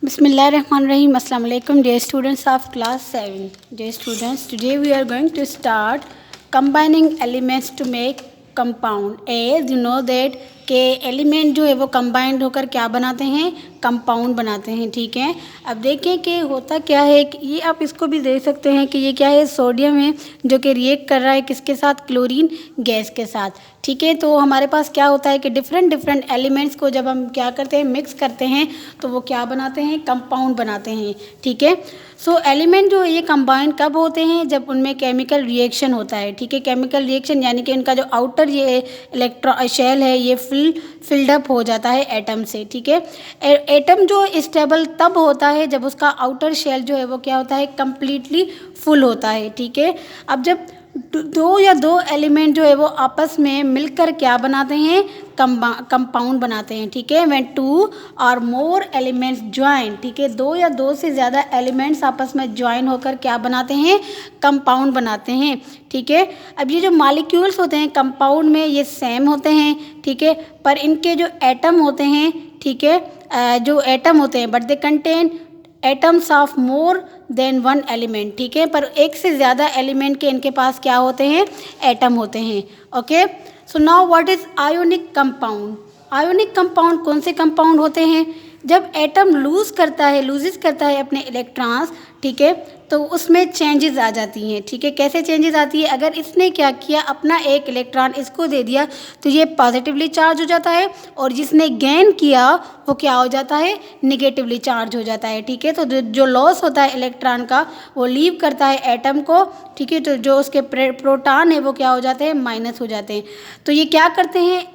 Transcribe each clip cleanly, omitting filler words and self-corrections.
Bismillahirrahmanirrahim. Assalamu alaikum, dear students of class 7. Dear students, today we are going to start combining elements to make compound. As you know that के element जो है वो combined होकर क्या बनाते हैं, compound बनाते हैं. ठीक है, अब देखें कि होता क्या है कि ये आप इसको भी देख सकते हैं कि ये क्या है, सोडियम है जो कि रिएक्ट कर रहा है किसके साथ, क्लोरीन गैस के साथ. ठीक है, तो हमारे पास क्या होता है कि डिफरेंट एलिमेंट्स को जब हम क्या करते हैं, मिक्स करते हैं, तो वो क्या बनाते हैं, कंपाउंड बनाते हैं. ठीक है, सो एलिमेंट जो है ये कंबाइन कब होते हैं, जब उनमें केमिकल रिएक्शन होता है. ठीक है, केमिकल रिएक्शन यानी कि इनका जो आउटर ये इलेक्ट्रॉन शेल है ये फिल्ड अप हो जाता है एटम से. ठीक है, एटम जो स्टेबल तब होता है जब उसका आउटर शेल जो है वो क्या होता है, कंप्लीटली फुल होता है. ठीक है, अब जब दो एलिमेंट जो है वो आपस में मिलकर क्या बनाते हैं, कंपाउंड बनाते हैं. ठीक है, व्हेन टू और मोर एलिमेंट्स ज्वाइन. ठीक है, दो से ज़्यादा एलिमेंट्स आपस में ज्वाइन होकर क्या बनाते हैं, कंपाउंड बनाते हैं. ठीक है, अब ये जो मॉलिक्यूल्स होते हैं कंपाउंड में ये सेम होते हैं. ठीक है, पर इनके जो एटम होते हैं, ठीक है, जो एटम होते हैं but they contain atoms of more than one element. ठीक है, पर एक से ज़्यादा एलिमेंट के इनके पास क्या होते हैं, एटम होते हैं. Okay, so now what is ionic compound. Ionic compound कौन से कंपाउंड होते हैं, जब एटम लूज़ करता है अपने इलेक्ट्रॉन्स. ठीक है, तो उसमें चेंजेस आ जाती हैं. ठीक है, कैसे चेंजेस आती है, अगर इसने क्या किया, अपना एक इलेक्ट्रॉन इसको दे दिया तो ये पॉजिटिवली चार्ज हो जाता है, और जिसने गेन किया वो क्या हो जाता है, निगेटिवली चार्ज हो जाता है. ठीक है, तो जो लॉस होता है इलेक्ट्रॉन का वो लीव करता है एटम को. ठीक है, तो जो उसके प्रोटॉन है वो क्या हो जाते हैं, माइनस हो जाते हैं. तो ये क्या करते हैं,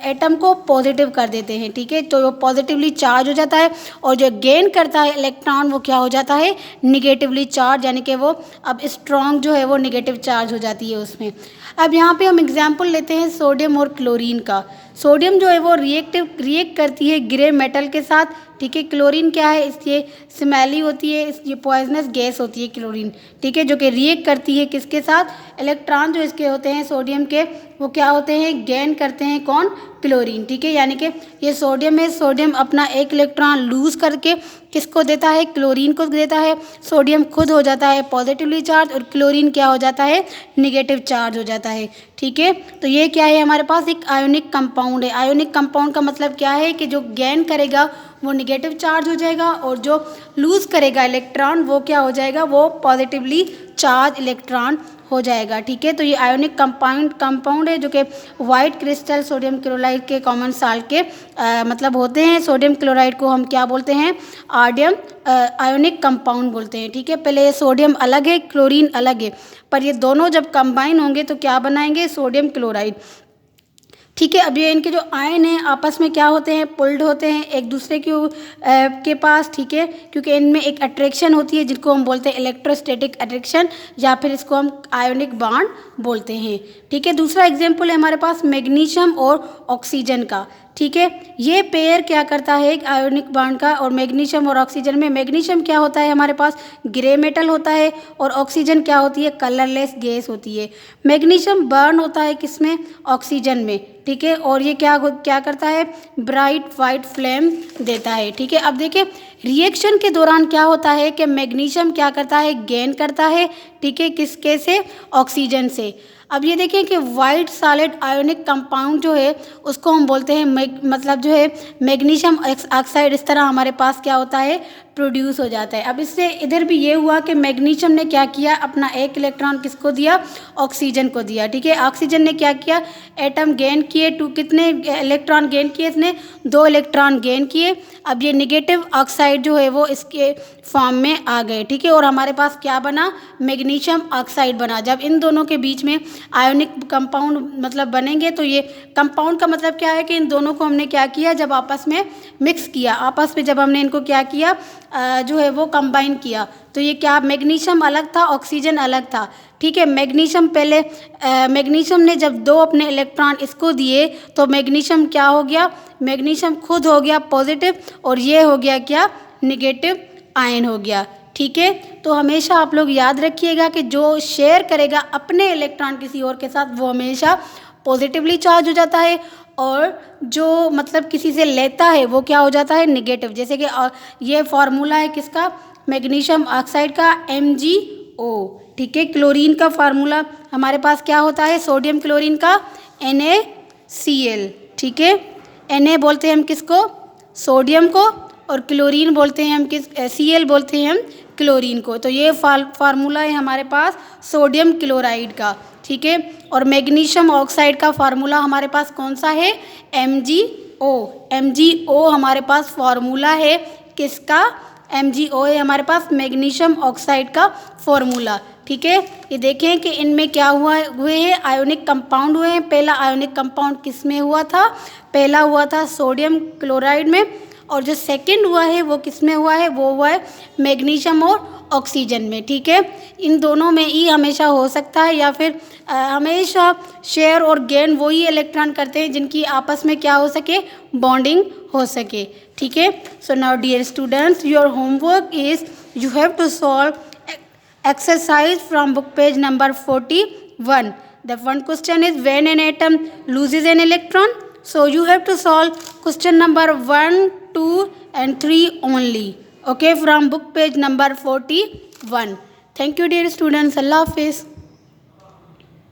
एटम को पॉजिटिव कर देते हैं. ठीक है, तो वो पॉजिटिवली चार्ज हो जाता है, और जो गेन करता है इलेक्ट्रॉन वो क्या हो जाता है, निगेटिवली चार्ज, यानी कि वो अब स्ट्रॉन्ग जो है वो निगेटिव चार्ज हो जाती है उसमें. अब यहाँ पे हम एग्जांपल लेते हैं सोडियम और क्लोरीन का. सोडियम जो है वो रिएक्ट करती है ग्रे मेटल के साथ. ठीक है, क्लोरीन क्या है, इसलिए स्मेली होती है, ये पॉइजनस गैस होती है क्लोरीन. ठीक है, जो कि रिएक्ट करती है किसके साथ, इलेक्ट्रॉन जो इसके होते हैं सोडियम के वो क्या होते हैं, गेन करते हैं कौन, क्लोरीन. ठीक है, यानी कि ये सोडियम है, सोडियम अपना एक इलेक्ट्रॉन लूज़ करके किसको देता है, क्लोरीन को देता है. सोडियम खुद हो जाता है पॉजिटिवली चार्ज, और क्लोरीन क्या हो जाता है, निगेटिव चार्ज हो जाता है. ठीक है, तो ये क्या है, हमारे पास एक आयोनिक कंपाउंड है. आयोनिक कंपाउंड का मतलब क्या है कि जो गेन करेगा वो निगेटिव चार्ज हो जाएगा, और जो लूज़ करेगा इलेक्ट्रॉन वो क्या हो जाएगा, वो पॉजिटिवली चार्ज इलेक्ट्रॉन हो जाएगा. ठीक है, तो ये आयोनिक कंपाउंड है जो कि वाइट क्रिस्टल सोडियम क्लोराइड के कॉमन साल्ट के मतलब होते हैं. सोडियम क्लोराइड को हम क्या बोलते हैं, आर्डियम आयोनिक कंपाउंड बोलते हैं. ठीक है, पहले सोडियम अलग है, क्लोरीन अलग है, पर ये दोनों जब कंबाइन होंगे तो क्या बनाएंगे, सोडियम क्लोराइड. ठीक है, अब ये इनके जो आयन हैं आपस में क्या होते हैं, पुल्ड होते हैं एक दूसरे के पास. ठीक है, क्योंकि इनमें एक अट्रैक्शन होती है जिनको हम बोलते हैं इलेक्ट्रोस्टैटिक अट्रैक्शन, या फिर इसको हम आयोनिक बॉन्ड बोलते हैं. ठीक है, दूसरा एग्जांपल है हमारे पास मैग्नीशियम और ऑक्सीजन का. ठीक है, ये पेयर क्या करता है एक आयोनिक बॉन्ड का, और मैग्नीशियम और ऑक्सीजन में मैग्नीशियम क्या होता है हमारे पास, ग्रे मेटल होता है, और ऑक्सीजन क्या होती है, कलरलेस गैस होती है. मैग्नीशियम बर्न होता है किसमें, ऑक्सीजन में. ठीक है, और ये क्या करता है, ब्राइट वाइट फ्लेम देता है. ठीक है, अब देखिए रिएक्शन के दौरान क्या होता है कि मैग्नीशियम क्या करता है, गेन करता है. ठीक है, किसके से, ऑक्सीजन से. अब ये देखिए कि वाइट सॉलिड आयोनिक कंपाउंड जो है उसको हम बोलते हैं मतलब जो है मैग्नीशियम ऑक्साइड. इस तरह हमारे पास क्या होता है, प्रोड्यूस हो जाता है. अब इससे इधर भी ये हुआ कि मैग्नीशियम ने क्या किया, अपना एक इलेक्ट्रॉन किसको दिया, ऑक्सीजन को दिया. ठीक है, ऑक्सीजन ने क्या किया, एटम गेन किए, कितने इलेक्ट्रॉन गेन किए, इसने 2 इलेक्ट्रॉन गेन किए. अब ये निगेटिव ऑक्साइड जो है वो इसके फॉर्म में आ गए. ठीक है, और हमारे पास क्या बना, मैग्नीशियम ऑक्साइड बना. जब इन दोनों के बीच में आयोनिक कंपाउंड मतलब बनेंगे, तो ये कंपाउंड का मतलब क्या है कि इन दोनों को हमने क्या किया, जब आपस में मिक्स किया, आपस में जब हमने इनको क्या किया, जो है वो कंबाइन किया, तो ये क्या, मैग्नीशियम अलग था, ऑक्सीजन अलग था. ठीक है, मैग्नीशियम ने जब 2 अपने इलेक्ट्रॉन इसको दिए तो मैग्नीशियम क्या हो गया, मैग्नीशियम खुद हो गया पॉजिटिव, और ये हो गया क्या, निगेटिव आयन हो गया. ठीक है, तो हमेशा आप लोग याद रखिएगा कि जो शेयर करेगा अपने इलेक्ट्रॉन किसी और के साथ वो हमेशा पॉजिटिवली चार्ज हो जाता है, और जो मतलब किसी से लेता है वो क्या हो जाता है, निगेटिव। जैसे कि ये फार्मूला है किसका, मैग्नीशियम ऑक्साइड का, MgO। ठीक है, क्लोरीन का फार्मूला हमारे पास क्या होता है, सोडियम क्लोरीन का NaCl। ठीक है, Na बोलते हैं हम किसको, सोडियम को, और क्लोरीन बोलते हैं हम Cl बोलते हैं हम क्लोरीन को। तो ये फार्मूला है हमारे पास सोडियम क्लोराइड का। ठीक है, और मैग्नीशियम ऑक्साइड का फार्मूला हमारे पास कौन सा है, MgO। MgO हमारे पास फार्मूला है किसका, MgO है हमारे पास मैग्नीशियम ऑक्साइड का फार्मूला। ठीक है, ये देखें कि इनमें क्या हुए हैं, आयोनिक कंपाउंड हुए हैं। पहला आयोनिक कंपाउंड किस में हुआ था, पहला हुआ था सोडियम क्लोराइड में, और जो सेकंड हुआ है वो किस में हुआ है, वो हुआ है मैग्नीशियम और ऑक्सीजन में। ठीक है, इन दोनों में ई हमेशा हो सकता है, या फिर हमेशा शेयर और गेन वही इलेक्ट्रॉन करते हैं जिनकी आपस में क्या हो सके, बॉन्डिंग हो सके। ठीक है, so now dear students, your homework is you have to solve exercise from book page number 41. The one question is when an atom loses an electron. So you have to solve question number 1, 2 and 3 only. Okay, from book page number 41. Thank you dear students. Allah Hafiz.